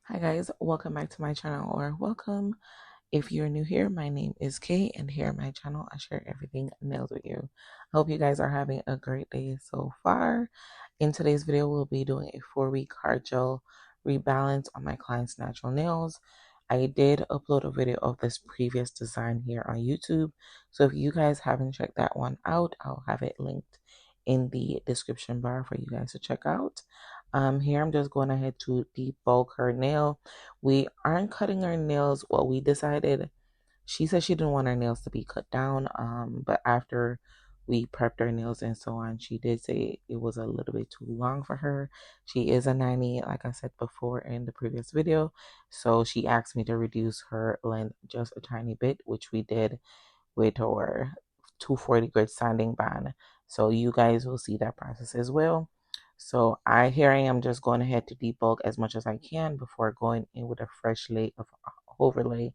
Hi guys, welcome back to my channel, or welcome if you're new here. My name is Kay, and here on my channel I share everything nails with you. I hope you guys are having a great day so far. In today's video, we'll be doing a 4-week hard gel rebalance on my client's natural nails. I did upload a video of this previous design here on YouTube, so if you guys haven't checked that one out, I'll have it linked in the description bar for you guys to check out. Here I'm just going ahead to debulk her nail. We aren't cutting her nails. Well, we decided, she said she didn't want her nails to be cut down. But after we prepped her nails and so on, she did say it was a little bit too long for her. She is a 90, like I said before in the previous video. So she asked me to reduce her length just a tiny bit, which we did with our 240 grit sanding band. So you guys will see that process as well. So here I am just going ahead to debulk as much as I can before going in with a fresh layer of overlay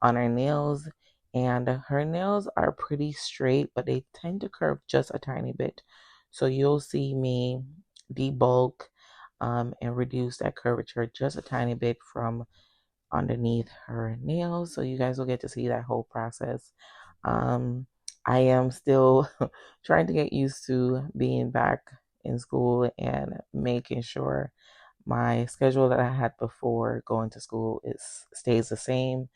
on her nails. And her nails are pretty straight, but they tend to curve just a tiny bit. So you'll see me debulk and reduce that curvature just a tiny bit from underneath her nails. So you guys will get to see that whole process. I am still trying to get used to being back in school and making sure my schedule that I had before going to school stays the same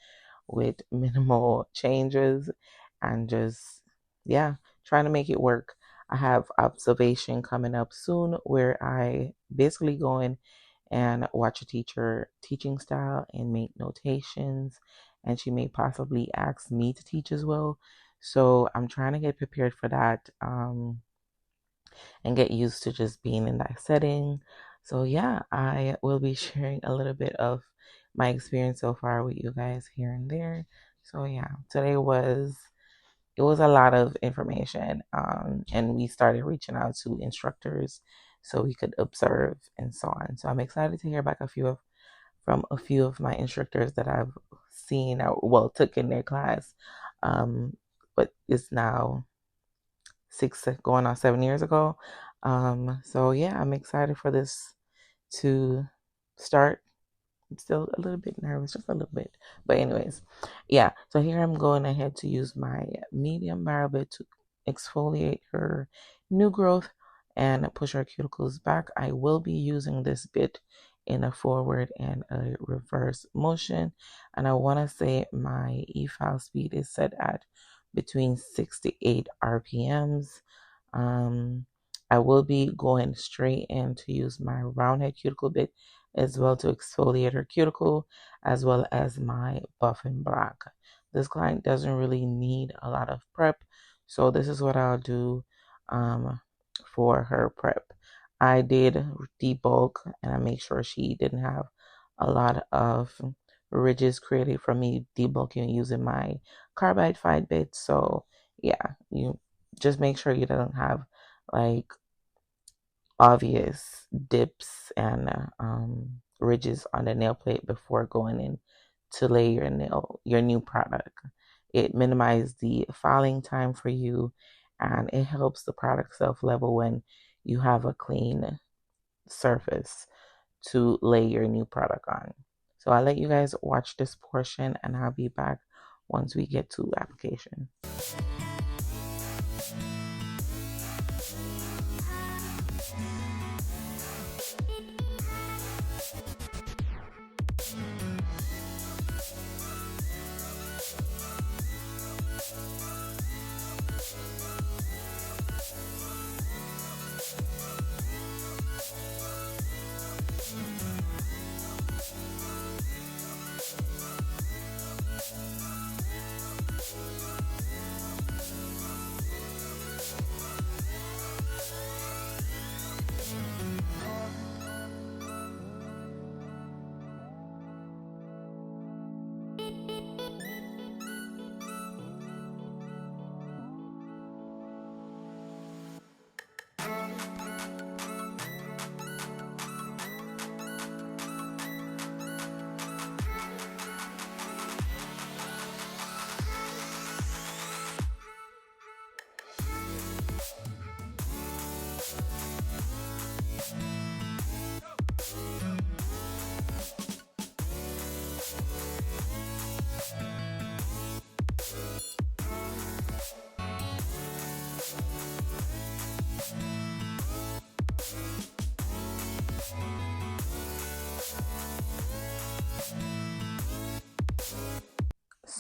with minimal changes, and just, yeah, trying to make it work. I have observation coming up soon where I basically go in and watch a teacher teaching style and make notations, and she may possibly ask me to teach as well. So I'm trying to get prepared for that, and get used to just being in that setting. So yeah, I will be sharing a little bit of my experience so far with you guys here and there. So yeah, today was it was a lot of information, and we started reaching out to instructors so we could observe and so on. So I'm excited to hear back from a few of my instructors that I've seen, well, took in their class, but it's now going on 7 years ago. So yeah, I'm excited for this to start. I'm still a little bit nervous, just a little bit. But anyways, yeah. So here I'm going ahead to use my medium barrel bit to exfoliate her new growth and push her cuticles back. I will be using this bit in a forward and a reverse motion. And I want to say my e-file speed is set at between 6 to 8 RPMs. I will be going straight in to use my round head cuticle bit as well to exfoliate her cuticle, as well as my buff and black. This client doesn't really need a lot of prep, so this is what I'll do for her prep. I did debulk and I make sure she didn't have a lot of ridges created from me debulking using my carbide fight bit. So yeah, you just make sure you don't have like obvious dips and ridges on the nail plate before going in to lay your new product. It minimizes the filing time for you, and it helps the product self level when you have a clean surface to lay your new product on. So I'll let you guys watch this portion, and I'll be back once we get to application.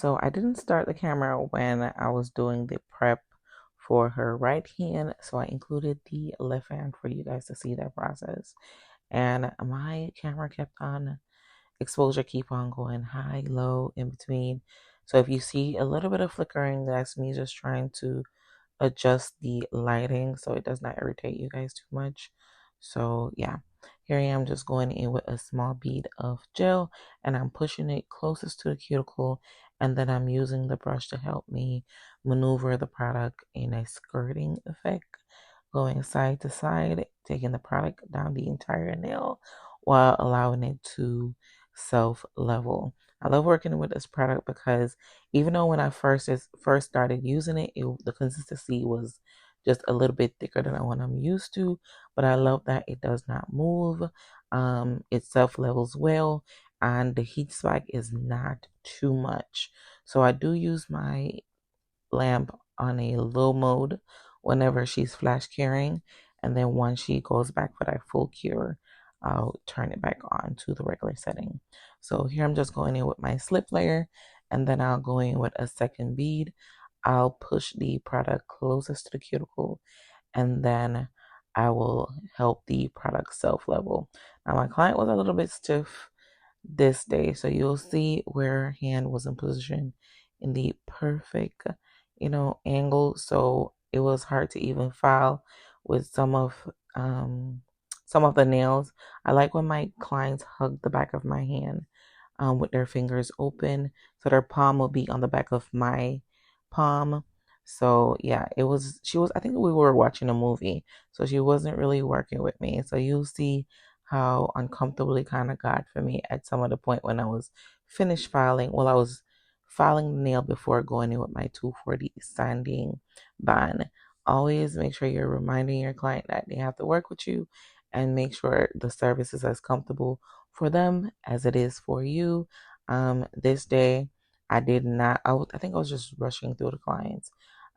So I didn't start the camera when I was doing the prep for her right hand, so I included the left hand for you guys to see that process. And my camera kept on, exposure keep on going high, low, in between. So if you see a little bit of flickering, that's me just trying to adjust the lighting so it does not irritate you guys too much. So yeah, here I am just going in with a small bead of gel and I'm pushing it closest to the cuticle, and then I'm using the brush to help me maneuver the product in a skirting effect, going side to side, taking the product down the entire nail while allowing it to self level. I love working with this product because even though when I first started using it, the consistency was just a little bit thicker than what I'm used to, but I love that it does not move. It self levels well, and the heat spike is not too much. So I do use my lamp on a low mode whenever she's flash curing, and then once she goes back for that full cure, I'll turn it back on to the regular setting. So here I'm just going in with my slip layer, and then I'll go in with a second bead. I'll push the product closest to the cuticle, and then I will help the product self level. Now my client was a little bit stiff this day, so you'll see where her hand was in position in the perfect, angle. So it was hard to even file with some of the nails. I like when my clients hug the back of my hand with their fingers open, so their palm will be on the back of my palm. So yeah, she was, I think we were watching a movie, so she wasn't really working with me. So you'll see how uncomfortable it kind of got for me at some of the point when I was finished filing. Well, I was filing the nail before going in with my 240 sanding bond. Always make sure you're reminding your client that they have to work with you, and make sure the service is as comfortable for them as it is for you. This day, I did not, I think I was just rushing through the clients.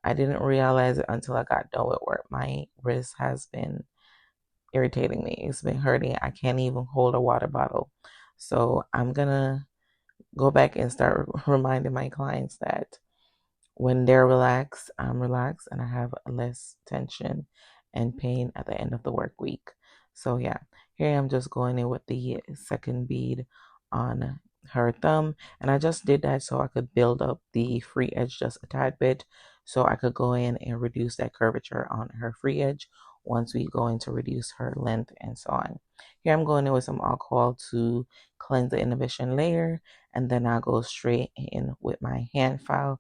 I didn't realize it until I got done with work. My wrist has been irritating me. It's been hurting. I can't even hold a water bottle. So I'm going to go back and start reminding my clients that when they're relaxed, I'm relaxed and I have less tension and pain at the end of the work week. So yeah, here I'm just going in with the second bead on her thumb, and I just did that so I could build up the free edge just a tad bit, so I could go in and reduce that curvature on her free edge once we go in to reduce her length and so on. Here I'm going in with some alcohol to cleanse the inhibition layer, and then I'll go straight in with my hand file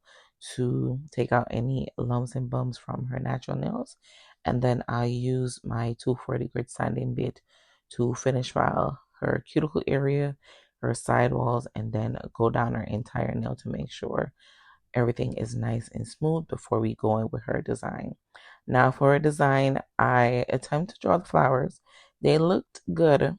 to take out any lumps and bumps from her natural nails. And then I use my 240 grit sanding bit to finish file her cuticle area, her sidewalls, and then go down her entire nail to make sure everything is nice and smooth before we go in with her design. Now for a design, I attempt to draw the flowers. They looked good,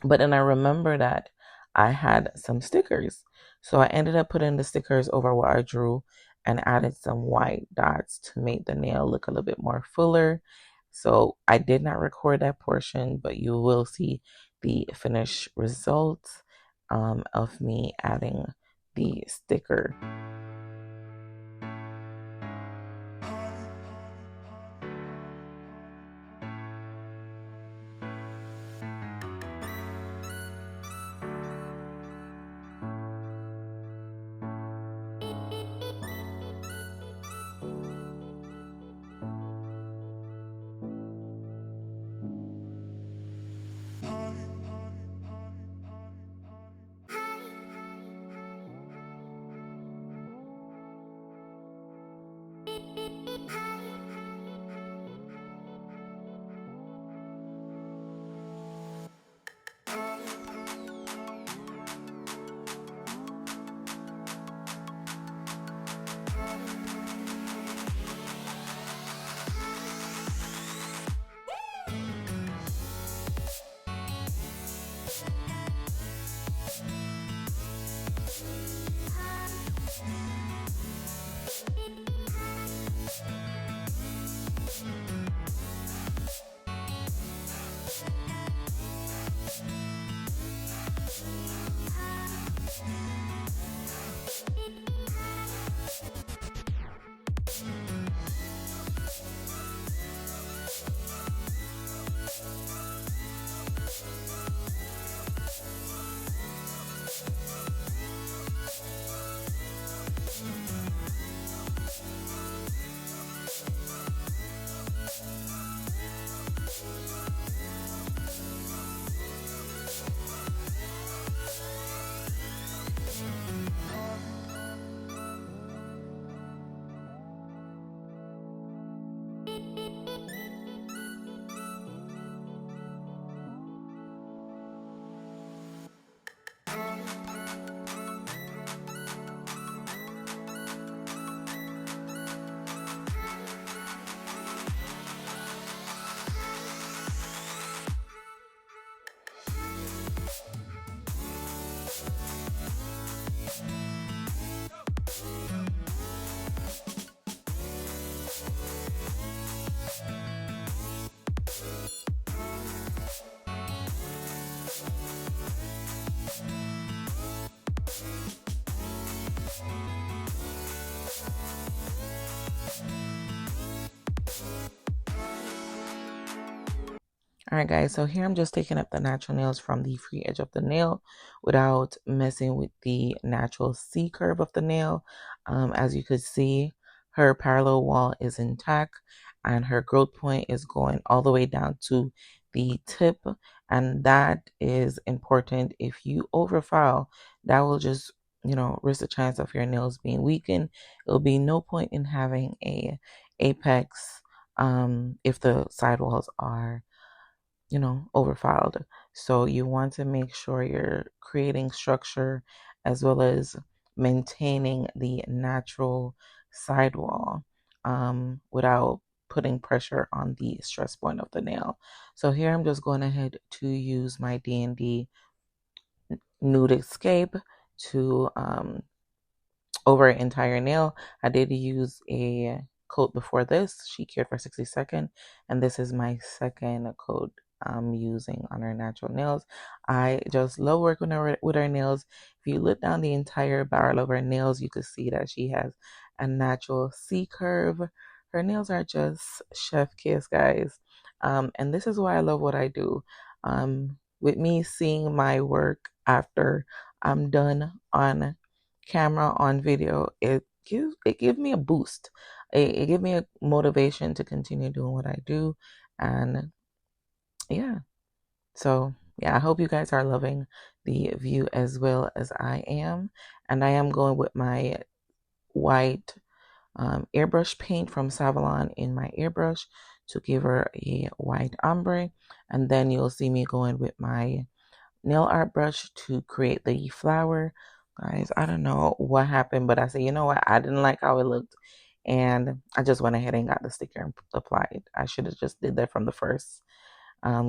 but then I remember that I had some stickers. So I ended up putting the stickers over what I drew and added some white dots to make the nail look a little bit more fuller. So I did not record that portion, but you will see the finished results of me adding the sticker. All right, guys, so here I'm just taking up the natural nails from the free edge of the nail without messing with the natural C curve of the nail. As you could see, her parallel wall is intact and her growth point is going all the way down to the tip. And that is important. If you overfile, that will just, risk the chance of your nails being weakened. It'll be no point in having a apex if the sidewalls are overfiled. So you want to make sure you're creating structure as well as maintaining the natural sidewall without putting pressure on the stress point of the nail. So here I'm just going ahead to use my D&D Nude Escape to over an entire nail. I did use a coat before this. She cured for 60 seconds, and this is my second coat I'm using on her natural nails. I just love working with her nails. If you look down the entire barrel of her nails, you can see that she has a natural C curve. Her nails are just chef kiss, guys. And this is why I love what I do. With me seeing my work after I'm done on camera, on video, it gives me a boost. It gives me a motivation to continue doing what I do. And yeah, so yeah, I hope you guys are loving the view as well as I am. And I am going with my white airbrush paint from Savlon in my airbrush to give her a white ombre. And then you'll see me going with my nail art brush to create the flower. Guys, I don't know what happened, but I said, you know what? I didn't like how it looked. And I just went ahead and got the sticker and applied. I should have just did that from the first.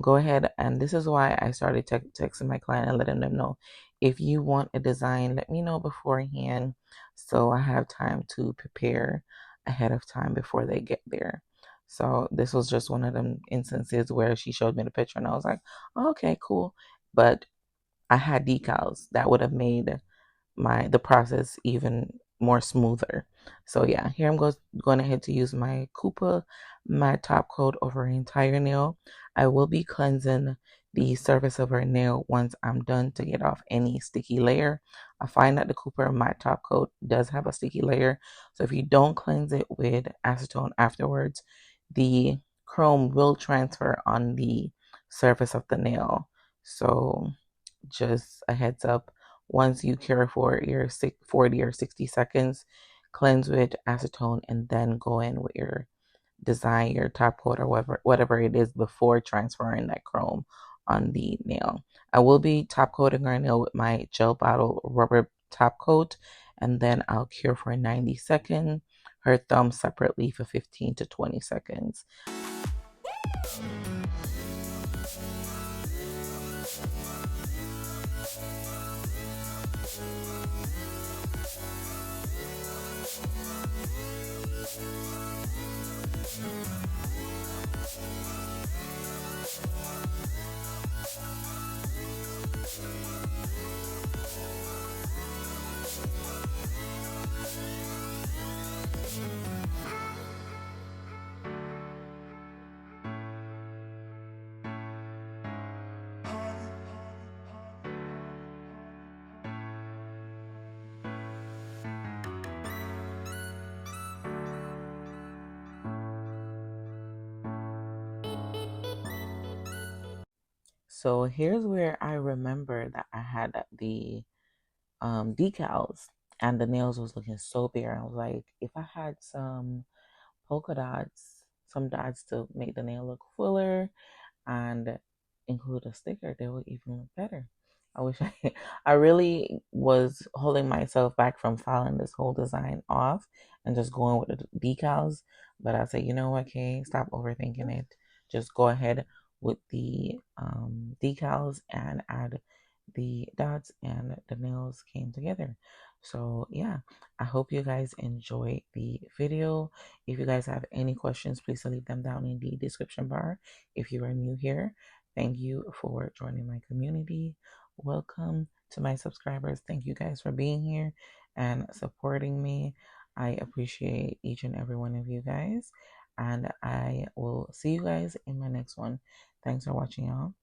Go ahead, and this is why I started texting my client and letting them know, if you want a design, let me know beforehand so I have time to prepare ahead of time before they get there. So this was just one of them instances where she showed me the picture and I was like, oh, okay, cool. But I had decals that would have made the process even more smoother. So yeah, here I'm going ahead to use my Koopa matte top coat over her entire nail. I will be cleansing the surface of her nail once I'm done to get off any sticky layer. I find that the Koopa matte top coat does have a sticky layer, so if you don't cleanse it with acetone afterwards, the chrome will transfer on the surface of the nail. So just a heads up, once you cure for your 40 or 60 seconds, cleanse with acetone and then go in with your design, your top coat or whatever it is before transferring that chrome on the nail. I will be top coating our nail with my gel bottle rubber top coat, and then I'll cure for 90 seconds, her thumb separately for 15 to 20 seconds. So here's where I remember that I had the decals and the nails was looking so bare. I was like, if I had some polka dots, some dots to make the nail look fuller and include a sticker, they would even look better. I wish I really was holding myself back from filing this whole design off and just going with the decals. But I said, you know what, Kay, stop overthinking it. Just go ahead with the decals and add the dots, and the nails came together. So yeah, I hope you guys enjoyed the video. If you guys have any questions, please leave them down in the description bar. If you are new here, thank you for joining my community. Welcome to my subscribers. Thank you guys for being here and supporting me. I appreciate each and every one of you guys, and I will see you guys in my next one. Thanks for watching, y'all.